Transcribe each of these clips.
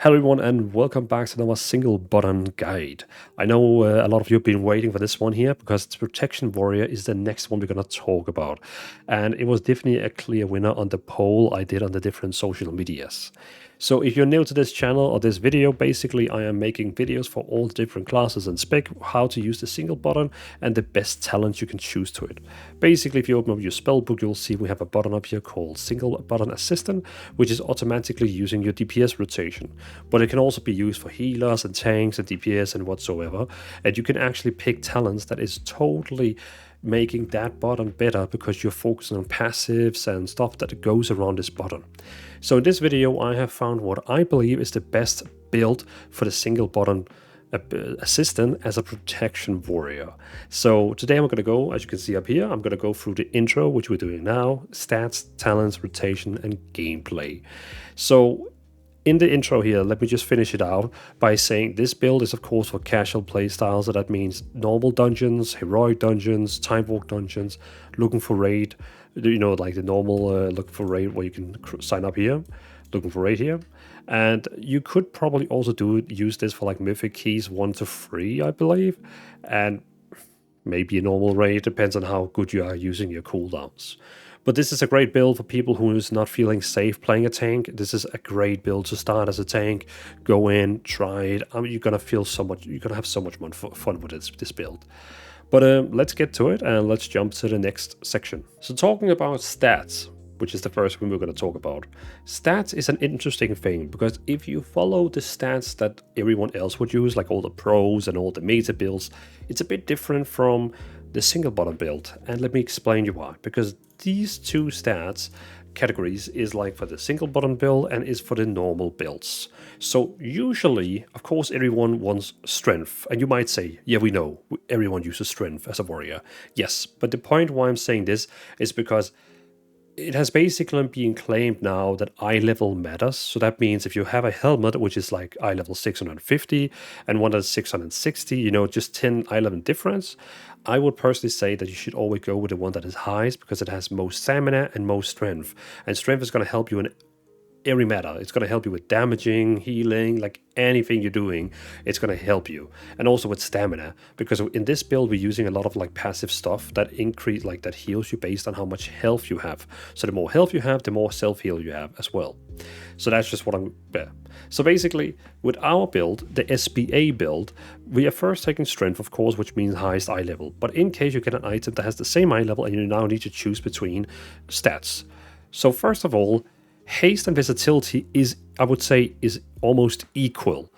Hello everyone and welcome back to another single button guide. I know a lot of you have been waiting for this one here because the Protection Warrior is the next one we're going to talk about. And it was definitely a clear winner on the poll I did on the different social medias. So if you're new to this channel or this video, basically I am making videos for all the different classes and spec, how to use the single button and the best talents you can choose to it. Basically, if you open up your spell book, you'll see we have a button up here called Single Button Assistant, which is automatically using your DPS rotation. But it can also be used for healers and tanks and DPS and whatsoever. And you can actually pick talents that is totally making that button better because you're focusing on passives and stuff that goes around this button. So in this video, I have found what I believe is the best build for the single button assistant as a protection warrior. So today I'm going to go, as you can see up here, I'm going to go through the intro, which we're doing now, stats, talents, rotation, and gameplay. So in the intro here, let me just finish it out by saying this build is of course for casual playstyles, so that means normal dungeons, heroic dungeons, time walk dungeons, looking for raid, like the normal looking for raid where you can sign up here, looking for raid here. And you could probably also use this for like mythic keys 1 to 3, I believe, and maybe a normal raid, depends on how good you are using your cooldowns. But this is a great build for people who is not feeling safe playing a tank. This is a great build to start as a tank. Go in, try it. I mean, you're gonna feel so much. You're gonna have so much fun with this build. But let's get to it and let's jump to the next section. So talking about stats, which is the first one we're going to talk about. Stats is an interesting thing because if you follow the stats that everyone else would use, like all the pros and all the meta builds, it's a bit different from the single button build. And let me explain you why. Because these two stats categories is like for the single button build and is for the normal builds. So usually, of course, everyone wants strength. And you might say, yeah, we know everyone uses strength as a warrior. Yes, but the point why I'm saying this is because it has basically been claimed now that eye level matters. So that means if you have a helmet, which is like eye level 650 and one that's 660, just 10 eye level difference, I would personally say that you should always go with the one that is highest because it has most stamina and most strength. And strength is going to help you in every matter. It's going to help you with damaging, healing, like anything you're doing, it's going to help you. And also with stamina, because in this build we're using a lot of like passive stuff that that heals you based on how much health you have. So the more health you have, the more self-heal you have as well. So that's just what I'm So basically with our build, the SBA build, we are first taking strength, of course, which means highest eye level. But in case you get an item that has the same eye level and you now need to choose between stats. So first of all, haste and versatility I would say, is almost equal.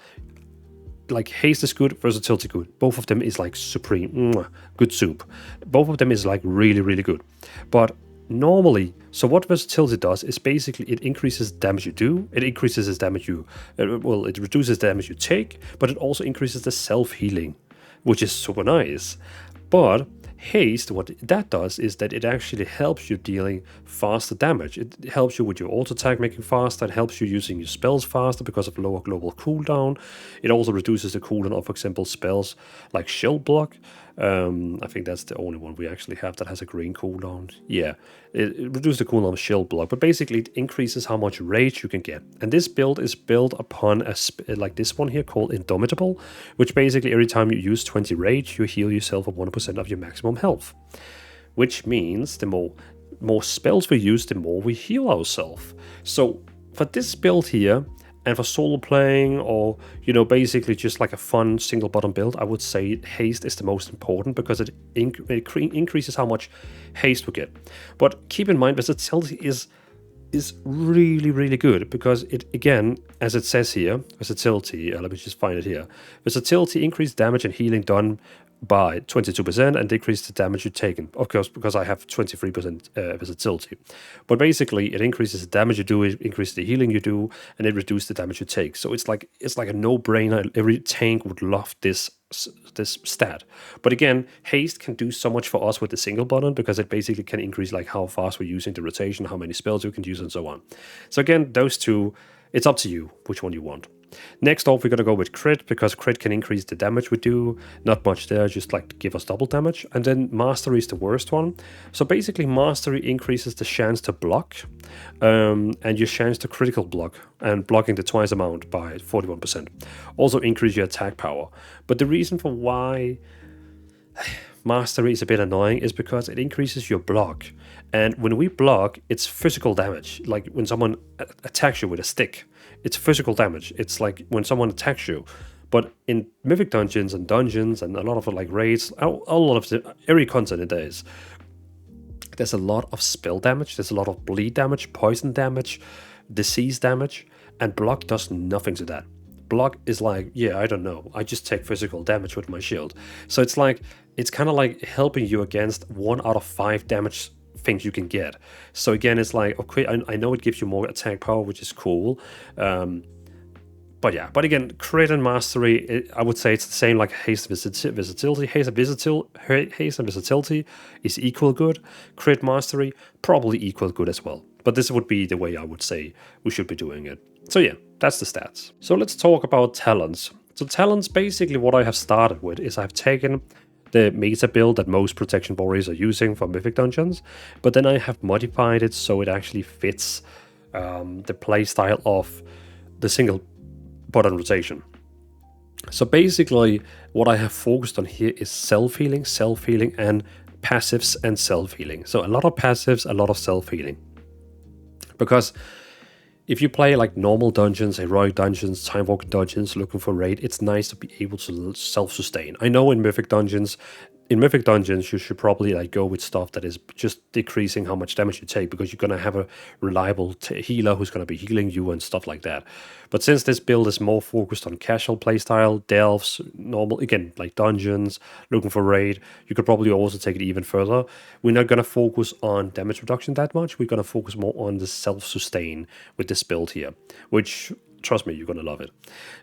Like haste is good, versatility good. Both of them is like supreme, good soup. Both of them is like really, really good. But normally, so what versatility does is basically it increases damage you do, it increases the damage it reduces the damage you take, but it also increases the self-healing, which is super nice. But haste, what that does is that it actually helps you dealing faster damage. It helps you with your auto attack making faster. It helps you using your spells faster because of lower global cooldown. It also reduces the cooldown of, for example, spells like shield block. I think that's the only one we actually have that has a green cooldown. Yeah, it reduces the cooldown of shield block, but basically it increases how much rage you can get. And this build is built upon like this one here called Indomitable, which basically every time you use 20 rage, you heal yourself at 1% of your maximum health. Which means the more spells we use, the more we heal ourselves. So for this build here, and for solo playing or, basically just like a fun single button build, I would say haste is the most important because it increases how much haste we get. But keep in mind, versatility is really, really good because it, again, as it says here, versatility, let me just find it here. Versatility increased damage and healing done by 22% and decrease the damage you've taken. Of course, because I have 23% versatility. But basically, it increases the damage you do, it increases the healing you do, and it reduces the damage you take. So it's like a no-brainer. Every tank would love this stat. But again, haste can do so much for us with the single button because it basically can increase like how fast we're using the rotation, how many spells you can use, and so on. So again, those two, it's up to you which one you want. Next off, we're going to go with crit, because crit can increase the damage we do. Not much there, just like give us double damage. And then mastery is the worst one. So basically mastery increases the chance to block, and your chance to critical block, and blocking the twice amount by 41%. Also increase your attack power. But the reason for why mastery is a bit annoying is because it increases your block. And when we block, it's physical damage. Like when someone attacks you with a stick, it's physical damage. It's like when someone attacks you. But in mythic dungeons and a lot of like raids, a lot of every content it is, there's a lot of spell damage, there's a lot of bleed damage, poison damage, disease damage, and block does nothing to that. Block is like, yeah, I don't know, I just take physical damage with my shield. So it's like, it's kind of like helping you against 1 out of 5 damage things you can get. So again, it's like, okay, I know it gives you more attack power, which is cool. But yeah, but again, crit and mastery, I would say it's the same like haste and versatility. Haste and versatility is equal good. Crit mastery, probably equal good as well. But this would be the way I would say we should be doing it. So yeah, that's the stats. So let's talk about talents. So talents, basically what I have started with is I've taken the meta build that most protection warriors are using for mythic dungeons, but then I have modified it so it actually fits the playstyle of the single button rotation. So basically what I have focused on here is self-healing, and passives and self-healing. So a lot of passives, a lot of self-healing. Because if you play like normal dungeons, heroic dungeons, time walking dungeons, looking for raid, it's nice to be able to self-sustain. I know in mythic dungeons, you should probably like go with stuff that is just decreasing how much damage you take, because you're going to have a reliable healer who's going to be healing you and stuff like that. But since this build is more focused on casual playstyle, delves, normal, again, like dungeons, looking for raid, you could probably also take it even further. We're not going to focus on damage reduction that much. We're going to focus more on the self-sustain with this build here, which, trust me, you're gonna love it.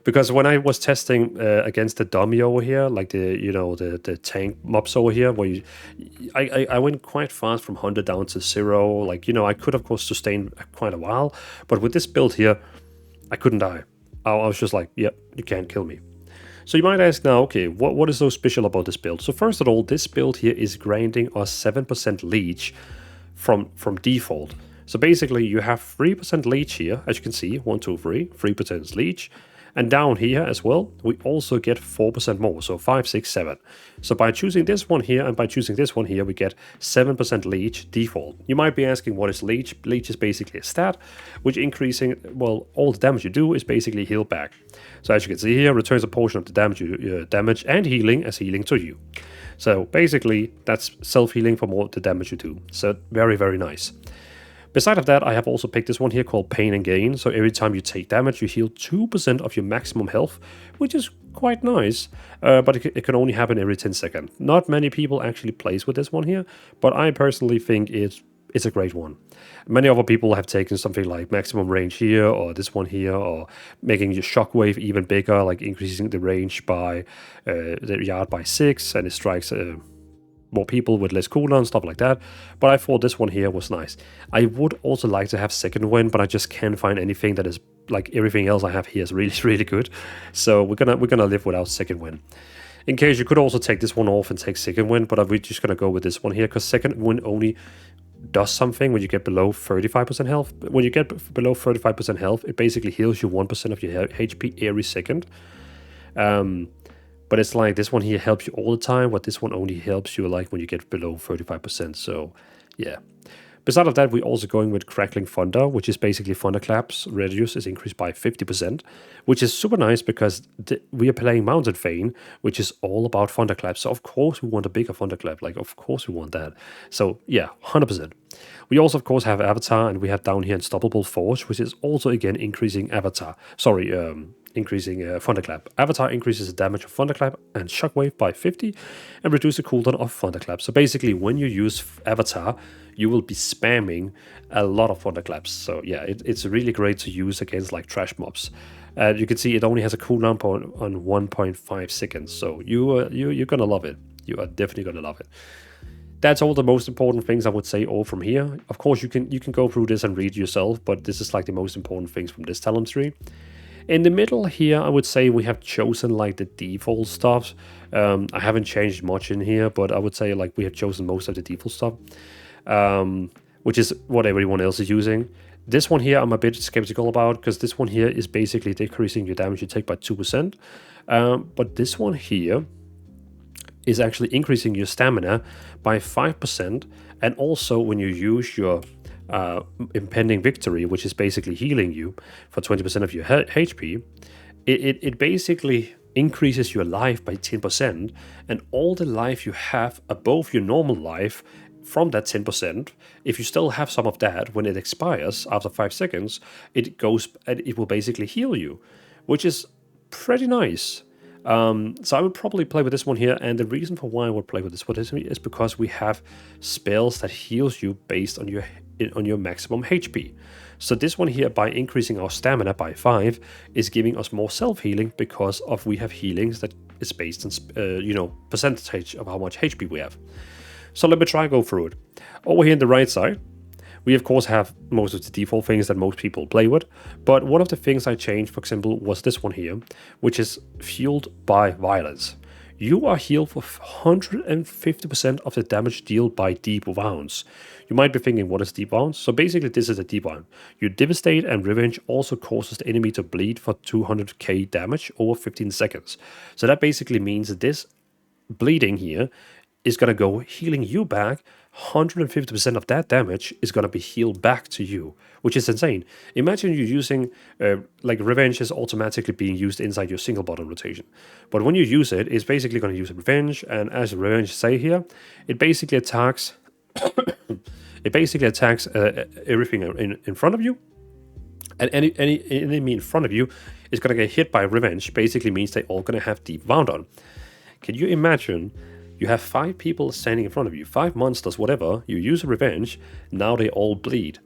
Because when I was testing against the dummy over here, like the tank mobs over here, where I went quite fast from 100 down to 0. Like, I could of course sustain quite a while, but with this build here, I couldn't die. I was just like, yep, you can't kill me. So you might ask now, okay, what is so special about this build? So first of all, this build here is granting us 7% leech from default. So basically you have 3% leech here, as you can see, 1, 2, 3% leech. And down here as well, we also get 4% more, so 5, 6, 7. So by choosing this one here and by choosing this one here, we get 7% leech default. You might be asking, what is leech? Leech is basically a stat, which increasing, well, all the damage you do is basically heal back. So as you can see here, returns a portion of the damage and healing as healing to you. So basically, that's self-healing for more the damage you do. So very, very nice. Beside of that, I have also picked this one here called Pain and Gain. So every time you take damage, you heal 2% of your maximum health, which is quite nice, but it can only happen every 10 seconds. Not many people actually plays with this one here, but I personally think it's a great one. Many other people have taken something like maximum range here, or this one here, or making your shockwave even bigger, like increasing the range by the yard by 6, and it strikes more people with less cooldown, stuff like that. But I thought this one here was nice. I would also like to have second wind, but I just can't find anything that is like everything else I have here is really, really good. So we're gonna live without second wind. In case you could also take this one off and take second wind, but we're just gonna go with this one here, because second wind only does something when you get below 35% health. When you get below 35% health, it basically heals you 1% of your HP every second. But it's like this one here helps you all the time, but this one only helps you like when you get below 35%. So yeah. Beside of that, we're also going with Crackling Thunder, which is basically thunderclaps. Radius is increased by 50%, which is super nice because we are playing Mountain Fane, which is all about thunderclaps. So of course we want a bigger thunderclap. Like, of course we want that. So yeah, 100%. We also, of course, have Avatar, and we have down here Unstoppable Force, which is also, again, increasing Avatar. Sorry, increasing Thunderclap. Avatar increases the damage of Thunderclap and Shockwave by 50 and reduce the cooldown of Thunderclap. So basically, when you use Avatar, you will be spamming a lot of Thunderclaps. So yeah, it's really great to use against like trash mobs. You can see it only has a cooldown point on 1.5 seconds. So you're gonna love it. You are definitely gonna love it. That's all the most important things I would say all from here. Of course, you can go through this and read yourself, but this is like the most important things from this talent tree. In the middle here, I would say we have chosen like the default stuff. I haven't changed much in here, but I would say like we have chosen most of the default stuff, which is what everyone else is using. This one here I'm a bit skeptical about, because this one here is basically decreasing your damage you take by 2%. But this one here is actually increasing your stamina by 5%. And also when you use your impending victory, which is basically healing you for 20% of your HP, it basically increases your life by 10%, and all the life you have above your normal life from that 10%, if you still have some of that, when it expires after 5 seconds, it goes and it will basically heal you, which is pretty nice. So I would probably play with this one here, and the reason for why I would play with this one is because we have spells that heals you based on your maximum HP. So this one here, by increasing our stamina by 5, is giving us more self-healing, because of we have healings that is based on percentage of how much HP we have. So let me try and go through it. Over here on the right side, we of course have most of the default things that most people play with, but one of the things I changed, for example, was this one here, which is fueled by violence. You are healed for 150% of the damage dealt by deep wounds. You might be thinking, what is deep wounds? So basically this is a deep wound. You devastate, and revenge also causes the enemy to bleed for 200k damage over 15 seconds. So that basically means that this bleeding here is going to go healing you back. 150% of that damage is going to be healed back to you, which is insane. Imagine you using, like revenge is automatically being used inside your single button rotation. But when you use it, it's basically going to use revenge, and as revenge say here, it basically attacks everything in front of you, and any enemy in front of you is going to get hit by revenge. Basically means they're all going to have deep wound on. Can you imagine? You have 5 people standing in front of you, 5 monsters, whatever. You use revenge, now they all bleed.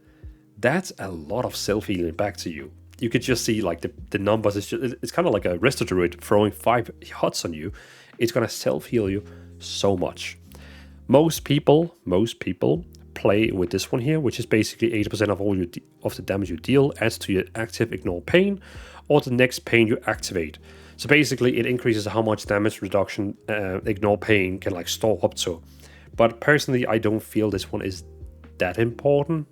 That's a lot of self-healing back to you. You could just see like the numbers. It's kind of like a resto druid throwing 5 hots on you. It's gonna self-heal you so much. Most people play with this one here, which is basically 80% of all of the damage you deal adds to your active ignore pain, or the next pain you activate. So basically it increases how much damage reduction ignore pain can like store up to. But personally, I don't feel this one is that important.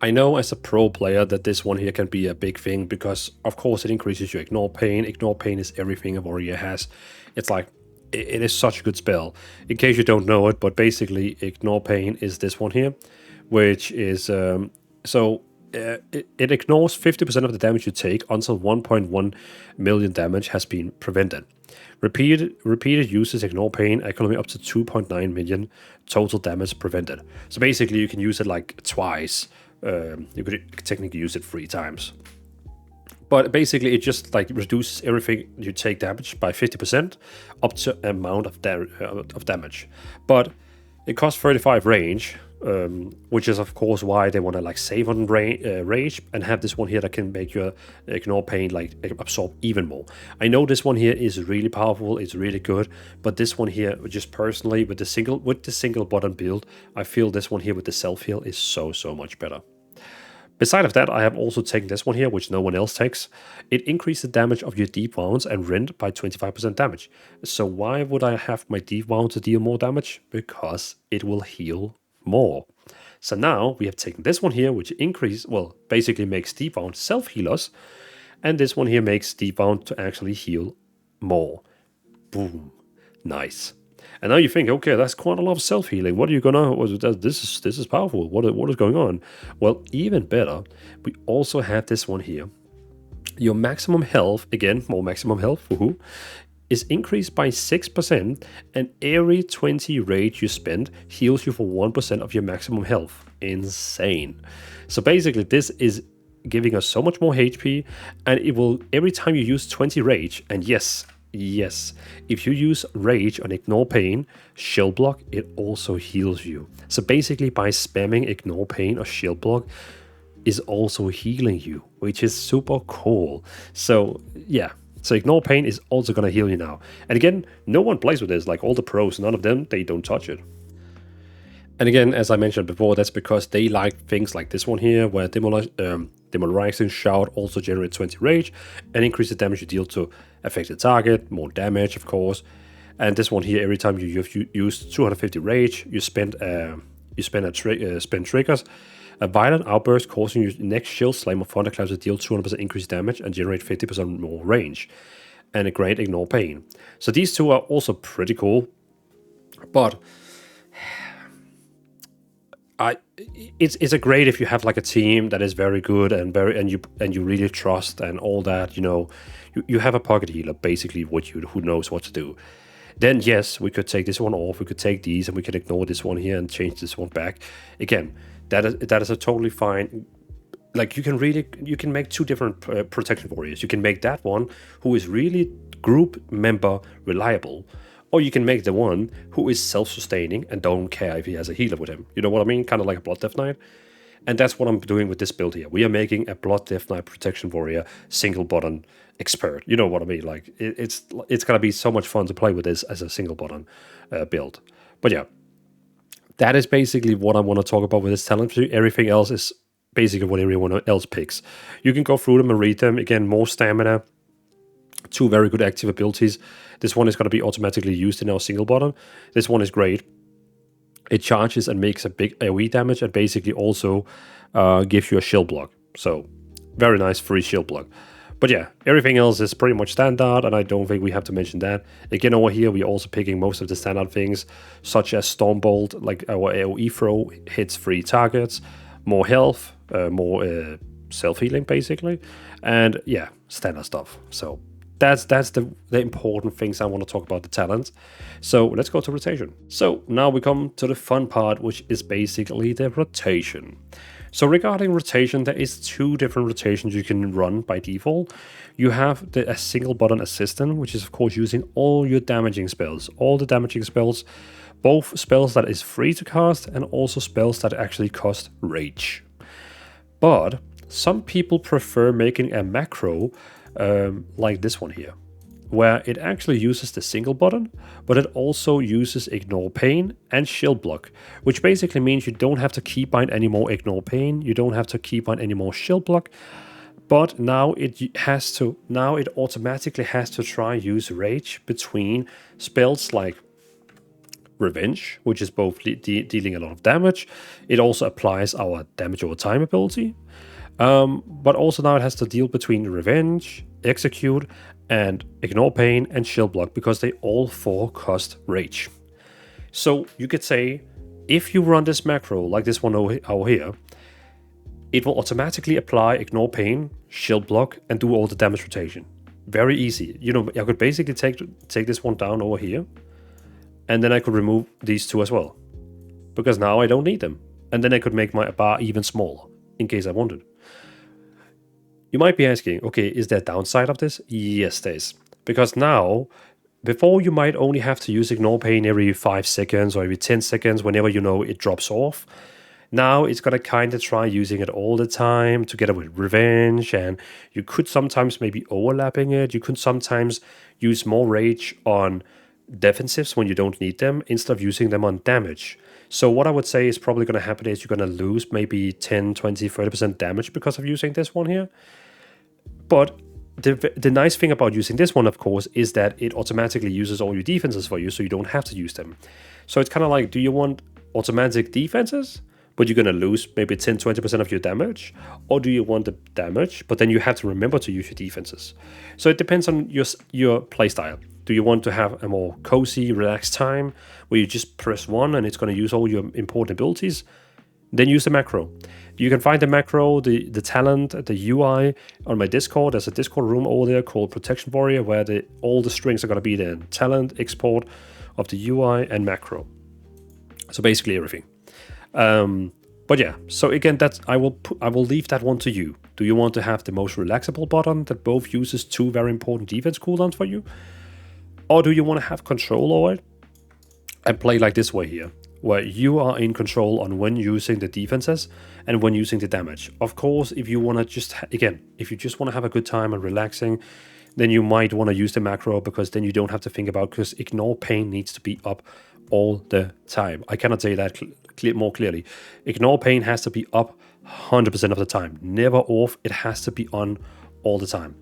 I know as a pro player that this one here can be a big thing, because of course it increases your ignore pain. Ignore pain is everything a warrior has. It's like, it is such a good spell. In case you don't know it, but basically ignore pain is this one here, which is it ignores 50% of the damage you take until 1.1 million damage has been prevented. Repeated uses ignore pain economy up to 2.9 million total damage prevented. So basically you can use it like twice. You could technically use it 3 times. But basically it just like reduces everything you take damage by 50% up to amount of damage. But it costs 35 range, which is of course why they want to like save on rage and have this one here that can make your ignore pain like absorb even more. I know this one here is really powerful, it's really good, but this one here, just personally with the single button build, I feel this one here with the self heal is so much better. Beside of that, I have also taken this one here, which no one else takes. It increases the damage of your deep wounds and rend by 25% damage. So why would I have my deep wound to deal more damage? Because it will heal more. So now we have taken this one here, which basically makes deep wound self-healers. And this one here makes deep wound to actually heal more. Boom. Nice. And now you think, okay, that's quite a lot of self-healing. What are you gonna? This is powerful. What is going on? Well, even better, we also have this one here. Your maximum health, again, more maximum health, is increased by 6%, and every 20 rage you spend heals you for 1% of your maximum health. Insane. So basically, this is giving us so much more HP, and it will every time you use 20 rage, and yes, if you use rage on ignore pain, shield block, it also heals you. So basically by spamming ignore pain or shield block is also healing you, which is super cool. So yeah, so ignore pain is also gonna heal you now. And again, no one plays with this, like all the pros, none of them, they don't touch it. And again, as I mentioned before, that's because they like things like this one here, where Demoralizing Shout also generates 20 rage and increase the damage you deal to affected target, more damage, of course. And this one here, every time you use 250 rage, you spend triggers a violent outburst causing your next shield slam of thunderclaps to deal 200% increased damage and generate 50% more range, and a great ignore pain. So these two are also pretty cool, but it's a great if you have like a team that is very good and you really trust and all that. You have a pocket healer, basically who knows what to do. Then yes, we could take this one off. We could take these and we can ignore this one here and change this one back. Again, that is a totally fine. Like you can make two different protection warriors. You can make that one who is really group member reliable, or you can make the one who is self-sustaining and don't care if he has a healer with him. You know what I mean? Kind of like a Blood Death Knight. And that's what I'm doing with this build here. We are making a Blood Death Knight protection warrior single button expert. You know what I mean? Like it's gonna be so much fun to play with this as a single button build. But yeah, that is basically what I want to talk about with this talent tree. Everything else is basically what everyone else picks. You can go through them and read them. Again, more stamina, two very good active abilities. This one is going to be automatically used in our single button. This one is great. It charges and makes a big AoE damage and basically also gives you a shield block. So very nice free shield block. But yeah, everything else is pretty much standard, and I don't think we have to mention that. Again, over here, we're also picking most of the standard things, such as Stormbolt, like our AoE throw, hits 3 targets, more health, more self-healing, basically. And yeah, standard stuff. So that's the important things I want to talk about, the talents. So let's go to rotation. So now we come to the fun part, which is basically the rotation. So regarding rotation, there is 2 different rotations you can run by default. You have a single button assistant, which is of course using all your damaging spells, both spells that is free to cast and also spells that actually cost rage. But some people prefer making a macro like this one here, where it actually uses the single button, but it also uses ignore pain and shield block, which basically means you don't have to keybind any more ignore pain, you don't have to keybind any more shield block, but now it automatically has to try use rage between spells like Revenge, which is both dealing a lot of damage. It also applies our damage over time ability, but also now it has to deal between Revenge, Execute, and Ignore Pain and Shield Block, because they all 4 cost rage. So you could say, if you run this macro like this one over here, it will automatically apply Ignore Pain, Shield Block, and do all the damage rotation. Very easy. I could basically take this one down over here, and then I could remove these 2 as well, because now I don't need them. And then I could make my bar even smaller, in case I wanted. You might be asking, okay, is there a downside of this? Yes, there is. Because now, before you might only have to use Ignore Pain every 5 seconds or every 10 seconds whenever it drops off. Now it's going to kind of try using it all the time together with Revenge, and you could sometimes maybe overlapping it. You could sometimes use more rage on defensives when you don't need them instead of using them on damage. So what I would say is probably going to happen is you're going to lose maybe 10, 20, 30% damage because of using this one here. But the nice thing about using this one, of course, is that it automatically uses all your defenses for you, so you don't have to use them. So it's kind of like, do you want automatic defenses, but you're going to lose maybe 10, 20% of your damage? Or do you want the damage, but then you have to remember to use your defenses? So it depends on your playstyle. Do you want to have a more cozy, relaxed time where you just press 1 and it's going to use all your important abilities? Then use the macro. You can find the macro, the talent, the UI on my Discord. There's a Discord room over there called Protection Warrior, where all the strings are going to be there. Talent, export of the UI, and macro. So basically everything. But yeah, so again, I will leave that one to you. Do you want to have the most relaxable button that both uses 2 very important defense cooldowns for you? Or do you want to have control over it and play like this way here, where you are in control on when using the defenses and when using the damage? Of course, if you want to just want to have a good time and relaxing, then you might want to use the macro, because then you don't have to think about, because Ignore Pain needs to be up all the time. I cannot say that more clearly. Ignore pain has to be up 100% of the time, never off. It has to be on all the time.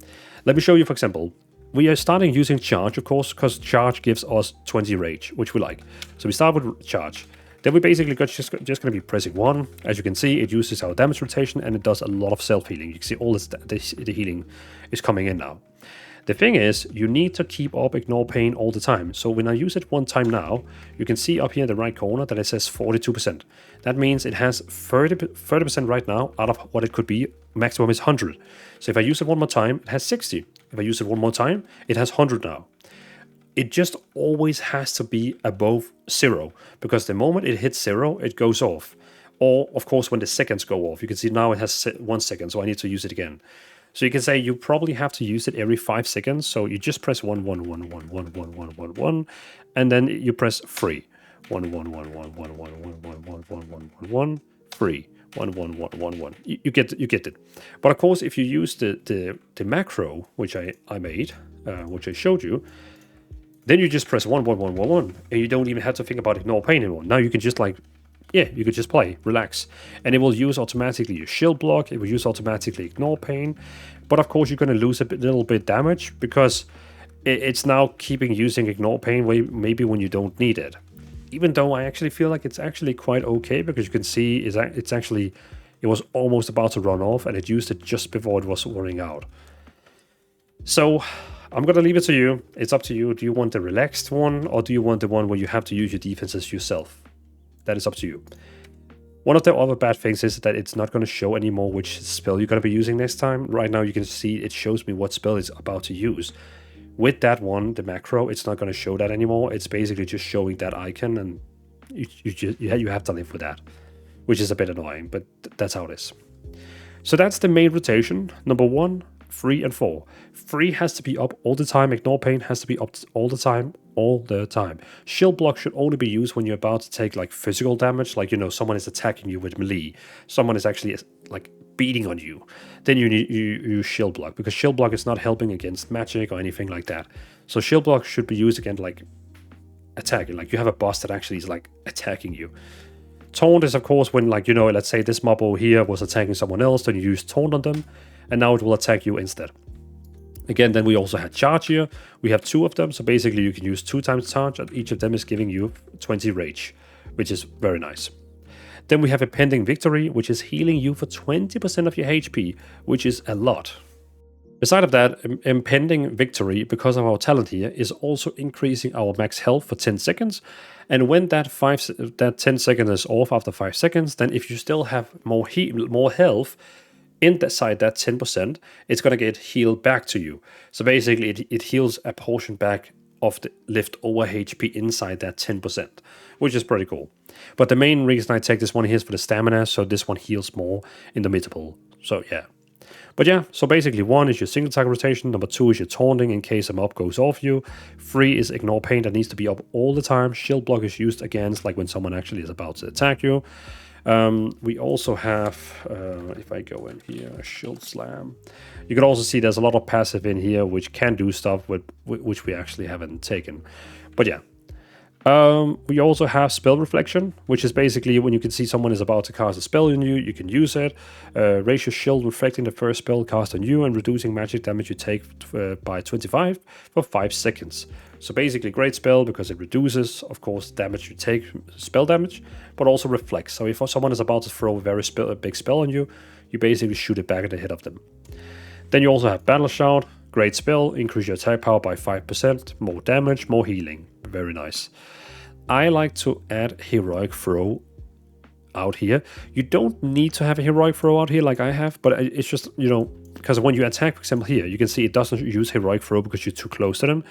Let me show you, for example. We are starting using charge, of course, because charge gives us 20 rage, which we like. So we start with charge. Then we basically just going to be pressing 1. As you can see, it uses our damage rotation and it does a lot of self-healing. You can see all the healing is coming in now. The thing is, you need to keep up ignore pain all the time. So when I use it one time now, you can see up here in the right corner that it says 42%. That means it has 30% right now out of what it could be. Maximum is 100. So if I use it one more time, it has 60. If I use it one more time, it has 100 now. It just always has to be above 0, because the moment it hits 0, it goes off. Or, of course, when the seconds go off. You can see now it has 1 second, so I need to use it again. So you can say you probably have to use it every 5 seconds. So you just press 1, 1, 1, 1, 1, 1, 1, 1, 1, and then you press 3. 1, 1, 1, 1, 1, 1, 1, 1, 1, 1, 1, 1, 1, 3. 1, 1, 1, 1, 1. You get it. But of course, if you use the macro, which I made, which I showed you, then you just press 1, 1, 1, 1, 1, and you don't even have to think about ignore pain anymore. Now you can just you could just play, relax. And it will use automatically your shield block, it will use automatically ignore pain. But of course you're going to lose a little bit damage, because it's now keeping using ignore pain maybe when you don't need it. Even though I actually feel like it's actually quite okay, because you can see it was almost about to run off and it used it just before it was running out. So I'm going to leave it to you. It's up to you. Do you want the relaxed one, or do you want the one where you have to use your defenses yourself? That is up to you. One of the other bad things is that it's not going to show anymore which spell you're going to be using next time. Right now you can see it shows me what spell it's about to use. With that one, the macro, it's not going to show that anymore. It's basically just showing that icon, and you have to live with that, which is a bit annoying, but that's how it is. So that's the main rotation. Number 1, 3, and 4. 3 has to be up all the time. Ignore pain has to be up all the time. Shield block should only be used when you're about to take like physical damage, like, you know, someone is attacking you with melee, someone is actually like beating on you. Then you use shield block, because shield block is not helping against magic or anything like that. So shield block should be used against like attacking, like you have a boss that actually is like attacking you. Taunt is of course when, like, you know, let's say this mob over here was attacking someone else, then you use taunt on them, and now it will attack you instead. Again, then we also had charge here. We have 2 of them, so basically you can use 2 times charge, and each of them is giving you 20 rage, which is very nice. Then we have impending victory, which is healing you for 20% of your HP, which is a lot. Beside of that, impending victory, because of our talent here, is also increasing our max health for 10 seconds. And when that 10 seconds is off after 5 seconds, then if you still have more health inside that 10%, it's going to get healed back to you. So basically it heals a portion back of the leftover HP inside that 10%, which is pretty cool. But the main reason I take this one here is for the stamina, so this one heals more in the middle. So yeah. But yeah, so basically 1 is your single target rotation, number 2 is your taunting in case a mob goes off you, 3 is ignore pain that needs to be up all the time, shield block is used against like when someone actually is about to attack you. We also have, if I go in here, a shield slam. You can also see there's a lot of passive in here which can do stuff which we actually haven't taken. But yeah. We also have spell reflection, which is basically when you can see someone is about to cast a spell on you, you can use it. Raise your shield reflecting the first spell cast on you and reducing magic damage you take by 25 for 5 seconds. So basically great spell because it reduces, of course, damage you take, spell damage, but also reflects. So if someone is about to throw a very big spell on you, you basically shoot it back at the head of them. Then you also have Battle Shout, great spell, increase your attack power by 5%, more damage, more healing. Very nice. I like to add Heroic Throw out here. You don't need to have a Heroic Throw out here like I have, but it's just, you know, because when you attack, for example, here, you can see it doesn't use Heroic Throw because you're too close to them.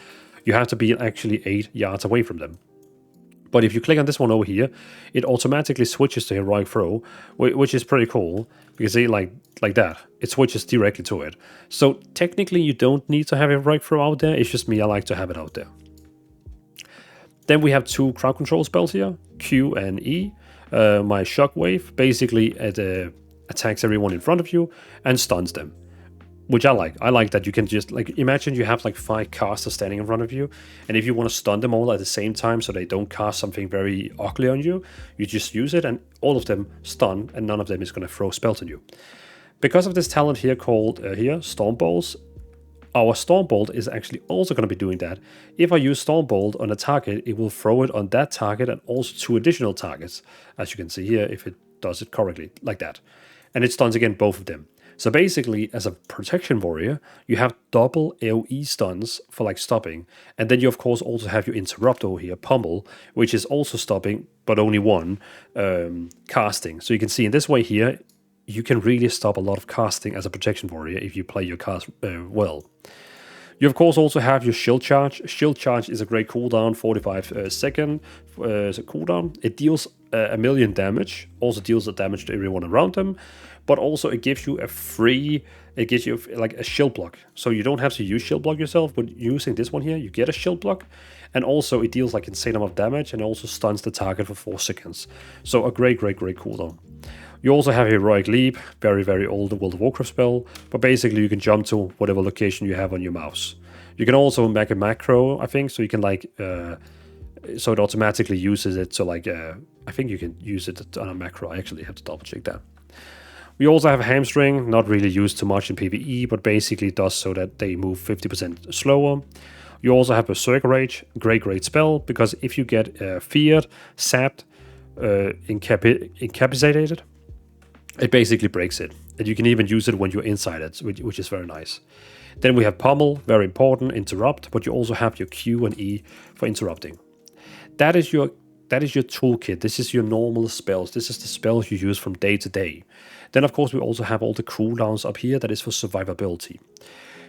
You have to be actually 8 yards away from them. But if you click on this one over here, it automatically switches to Heroic Throw, which is pretty cool. You can see like that. It switches directly to it. So technically you don't need to have Heroic Throw out there. It's just me, I like to have it out there. Then we have 2 crowd control spells here, Q and E. My Shockwave basically attacks everyone in front of you and stuns them. which I like. I like that you can just, like, imagine you have like 5 casters standing in front of you, and if you want to stun them all at the same time so they don't cast something very ugly on you, you just use it and all of them stun, and none of them is going to throw spells on you. Because of this talent here called Storm Bolts, our Storm Bolt is actually also going to be doing that. If I use Storm Bolt on a target, it will throw it on that target and also 2 additional targets, as you can see here, if it does it correctly, like that. And it stuns again both of them. So basically, as a protection warrior, you have double AoE stuns for like stopping. And then you of course also have your interruptor here, Pummel, which is also stopping, but only one casting. So you can see in this way here, you can really stop a lot of casting as a protection warrior if you play your cast well. You of course also have your shield charge. Shield charge is a great cooldown, 45 second cooldown. It deals 1,000,000 damage, also deals the damage to everyone around them, but also it gives you it gives you like a shield block. So you don't have to use shield block yourself, but using this one here, you get a shield block, and also it deals like insane amount of damage and also stuns the target for 4 seconds. So a great cooldown. You also have Heroic Leap, very old World of Warcraft spell, but basically you can jump to whatever location you have on your mouse. You can also make a macro, I think, so you can like, so it automatically uses it to like, I think you can use it on a macro. I actually have to double check that. We also have a Hamstring, not really used too much in PvE, but basically does so that they move 50% slower. You also have Berserker Rage, great spell, because if you get feared, sapped, incapacitated, it basically breaks it. And you can even use it when you're inside it, which is very nice. Then we have Pummel, very important, interrupt, but you also have your Q and E for interrupting. That is your toolkit. This is your normal spells. This is the spells you use from day to day. Then of course we also have all the cooldowns up here that is for survivability.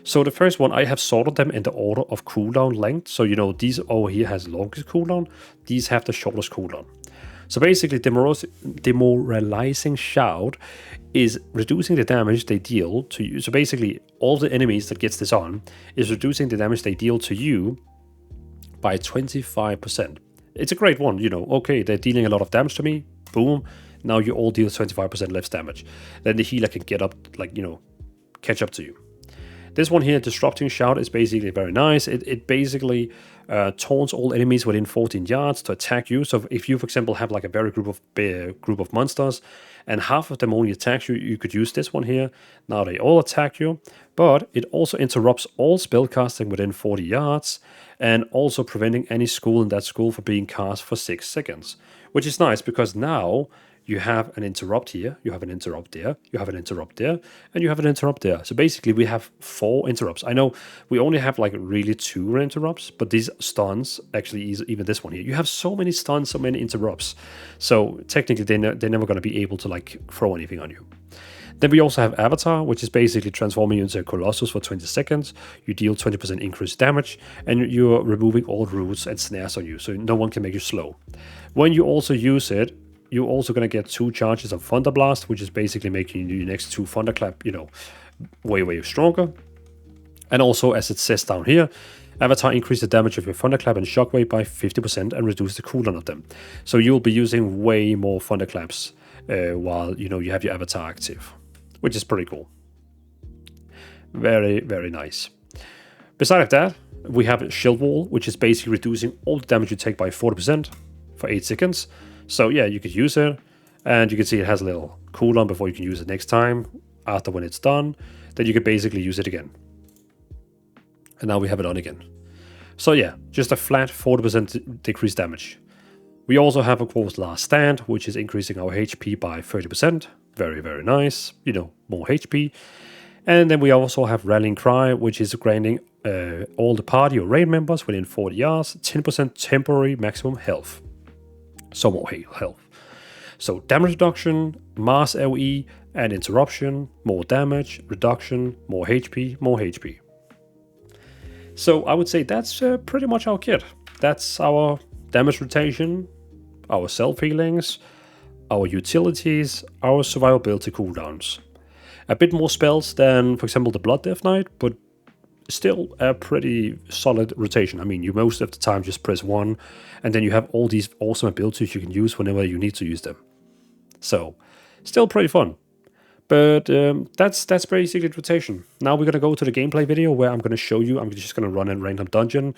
So the first one, I have sorted them in the order of cooldown length. So you know, these over here has longest cooldown, these have the shortest cooldown. So basically, Demoralizing Shout is reducing the damage they deal to you. So basically, all the enemies that gets this on is reducing the damage they deal to you by 25%. It's a great one, you know, okay, they're dealing a lot of damage to me, boom, now you all deal 25% less damage. Then the healer can get up, like, you know, catch up to you. This one here, Disrupting Shout, is basically very nice. It basically taunts all enemies within 14 yards to attack you. So if you, for example, have like a very group of monsters and half of them only attack you, you could use this one here. Now they all attack you, but it also interrupts all spellcasting within 40 yards and also preventing any school in that school from being cast for 6 seconds, which is nice because now you have an interrupt here, you have an interrupt there, you have an interrupt there, and you have an interrupt there. So basically we have 4 interrupts. I know we only have like really 2 interrupts, but these stuns, actually even this one here, you have so many stuns, so many interrupts. So technically they're never going to be able to like throw anything on you. Then we also have Avatar, which is basically transforming you into a Colossus for 20 seconds. You deal 20% increased damage, and you're removing all roots and snares on you, so no one can make you slow. When you also use it, you're also going to get 2 charges of Thunder Blast, which is basically making your next 2 Thunderclap, you know, way stronger. And also, as it says down here, Avatar increase the damage of your Thunderclap and Shockwave by 50% and reduce the cooldown of them. So you'll be using way more Thunderclaps while, you know, you have your Avatar active, which is pretty cool. Very nice. Besides that, we have Shield Wall, which is basically reducing all the damage you take by 40% for 8 seconds. So yeah, you could use it, and you can see it has a little cooldown before you can use it next time. After when it's done, then you can basically use it again. And now we have it on again. So yeah, just a flat 40% decreased damage. We also have, of course, Last Stand, which is increasing our HP by 30%. Very nice, you know, more HP. And then we also have Rallying Cry, which is granting all the party or raid members within 40 yards 10% temporary maximum health. So more health. So damage reduction, mass LE, and interruption, more damage, reduction, more HP. So I would say that's pretty much our kit. That's our damage rotation, our self-healings, our utilities, our survivability cooldowns. A bit more spells than, for example, the Blood Death Knight, but still a pretty solid rotation. I mean, you most of the time just press 1, and then you have all these awesome abilities you can use whenever you need to use them. So, still pretty fun. But that's basically the rotation. Now we're gonna go to the gameplay video where I'm gonna show you. I'm just gonna run a random dungeon.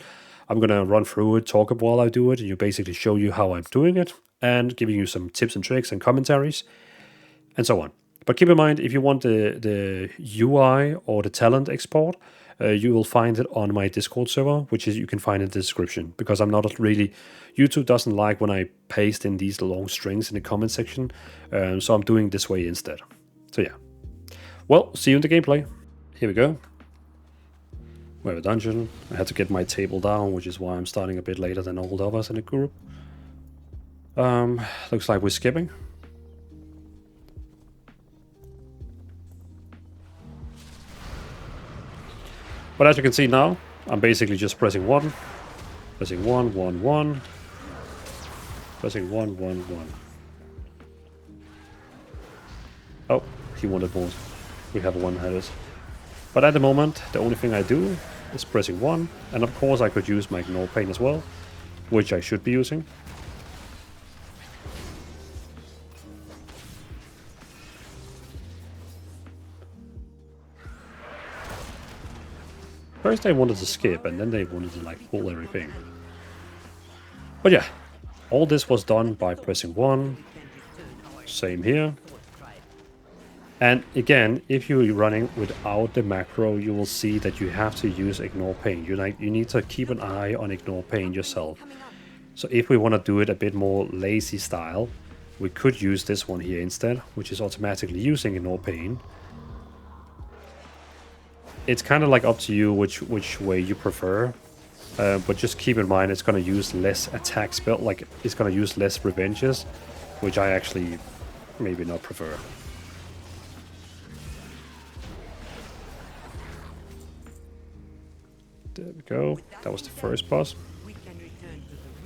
I'm gonna run through it, talk while I do it, and you basically show you how I'm doing it, and giving you some tips and tricks and commentaries, and so on. But keep in mind, if you want the UI or the talent export, you will find it on my Discord server, which is you can find in the description. Because I'm not really, YouTube doesn't like when I paste in these long strings in the comment section, so I'm doing this way instead. So yeah. Well, see you in the gameplay. Here we go. We have a dungeon. I had to get my table down, which is why I'm starting a bit later than all the others in the group. Looks like we're skipping. But as you can see now, I'm basically just pressing 1. Pressing 1, 1, 1. Pressing 1, 1, 1. Oh, he wanted more. We have one-headed. But at the moment, the only thing I do is pressing 1. And of course I could use my ignore pane as well, which I should be using. First they wanted to skip, and then they wanted to like pull everything. But yeah, all this was done by pressing 1. Same here. And again, if you're running without the macro, you will see that you have to use ignore pane. You need to keep an eye on ignore pane yourself. So if we want to do it a bit more lazy style, we could use this one here instead, which is automatically using ignore pane. It's kind of like up to you which way you prefer, but just keep in mind it's going to use less attack spell, like it's going to use less revenges, which I actually maybe not prefer. There we go. That was the first boss.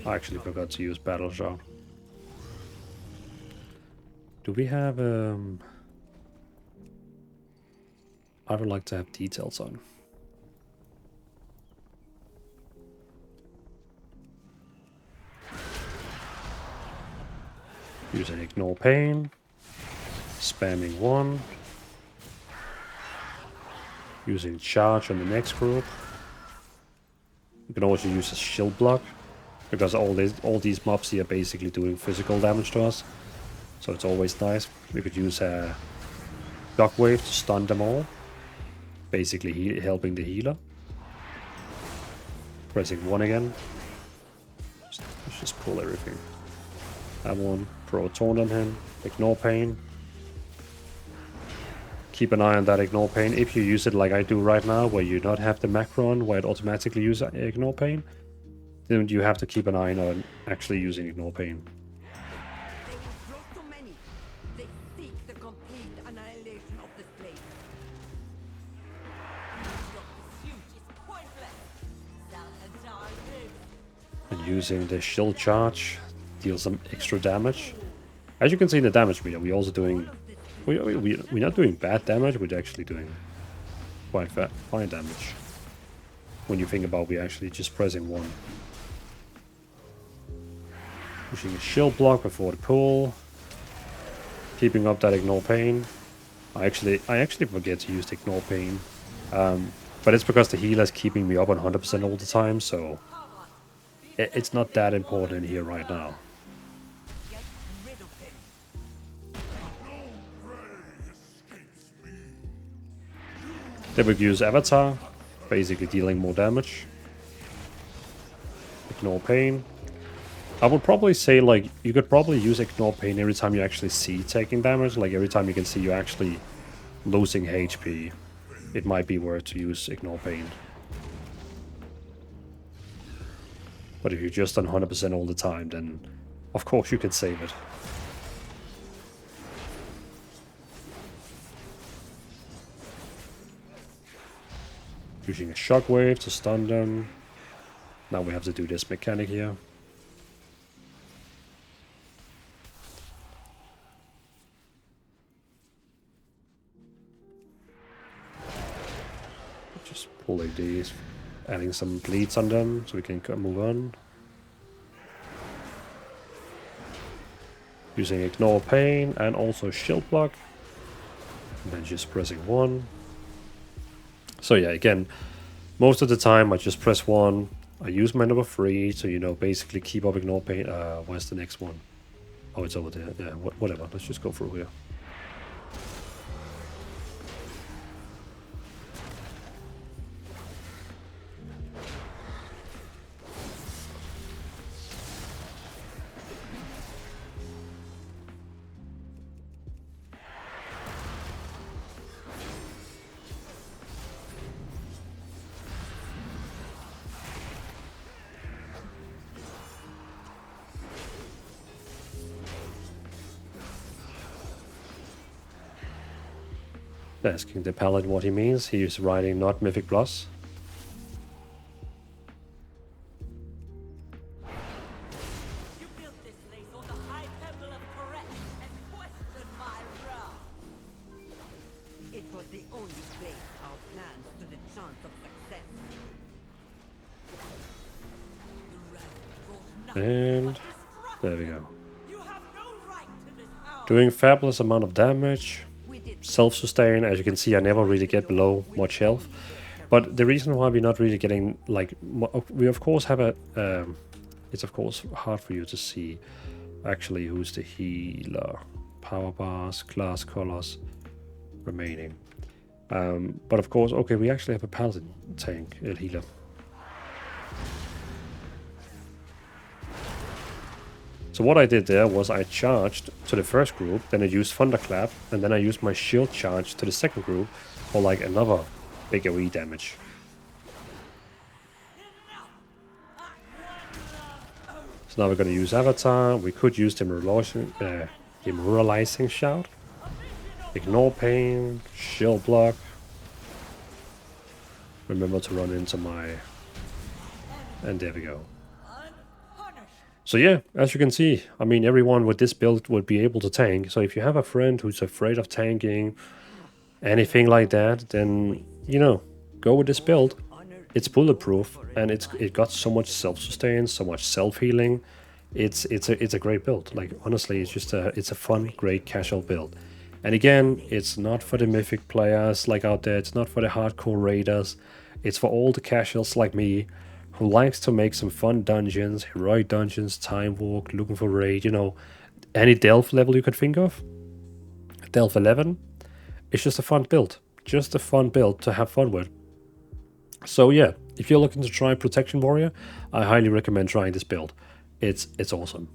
I actually forgot to use battle shot. Do we have I would like to have details on. Using ignore pane. Spamming 1. Using charge on the next group. You can also use a shield block, because all these mobs here are basically doing physical damage to us. So it's always nice. We could use a shockwave to stun them all. Basically helping the healer. Pressing 1 again. Let's just pull everything. That one. Throw a taunt on him. Ignore pane. Keep an eye on that ignore pane. If you use it like I do right now, where you not have the macro on, where it automatically uses ignore pane, then you have to keep an eye on actually using ignore pane. And using the shield charge deals some extra damage. As you can see in the damage meter, we're also doing... We're not doing bad damage, we're actually doing quite fine damage. When you think about we're actually just pressing 1. Using a shield block before the pull. Keeping up that ignore pane. I actually forget to use the ignore pane. But it's because the healer is keeping me up on 100% all the time, so... It's not that important here right now. They would use Avatar, basically dealing more damage. Ignore pane. I would probably say, like, you could probably use ignore pane every time you actually see taking damage. Like, every time you can see you actually losing HP, it might be worth to use ignore pane. But if you're just on 100% all the time, then of course you can save it. Using a shockwave to stun them. Now we have to do this mechanic here. Just pulling these, adding some bleeds on them so we can move on. Using ignore pane and also shield block. and then just pressing 1. So yeah, again, most of the time I just press 1, I use my number 3 to, you know, basically keep up ignore pain. Where's the next one? Oh, it's over there. Yeah, whatever. Let's just go through here. Asking the paladin what he means. He is writing not Mythic Plus. You built this place on the high pebble of correct and questioned my wrath. It was the only place our plans stood a chance of success. The wrath brought nothing And but there we go. destruction. You have no right to this power. Doing fabulous amount of damage. We did Self-sustain. As you can see, I never really get below much health. But the reason why we're not really getting, like, we of course have a, it's of course hard for you to see actually who's the healer. Power bars, class colors remaining. But of course, okay, we actually have a paladin tank, a healer. So what I did there was I charged to the first group, then I used Thunderclap, and then I used my shield charge to the second group for like another big AoE damage. So now we're going to use Avatar. We could use the Demoralizing Shout. Ignore Pain, Shield Block. Remember to run into my... And there we go. So yeah, as you can see, I mean, everyone with this build would be able to tank. So if you have a friend who's afraid of tanking, anything like that, then, you know, go with this build. It's bulletproof, and it got so much self-sustain, so much self-healing. It's a great build. Like, honestly, it's a fun, great casual build. And again, it's not for the mythic players like out there. It's not for the hardcore raiders. It's for all the casuals like me, who likes to make some fun dungeons, heroic dungeons, time walk, looking for raid, you know, any delve level you could think of. Delve 11, it's just a fun build. Just a fun build to have fun with. So yeah, if you're looking to try Protection Warrior, I highly recommend trying this build. It's awesome.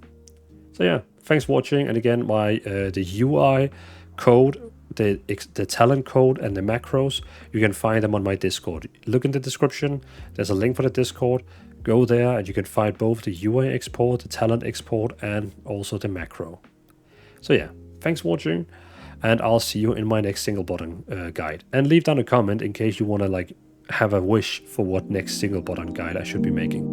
So yeah, thanks for watching. And again, the UI code, the talent code and the macros, you can find them on my Discord. Look in the description, there's a link for the Discord. Go there and you can find both the UI export, the talent export, and also the macro. So yeah, thanks for watching, and I'll see you in my next single button guide. And leave down a comment in case you want to like have a wish for what next single button guide I should be making.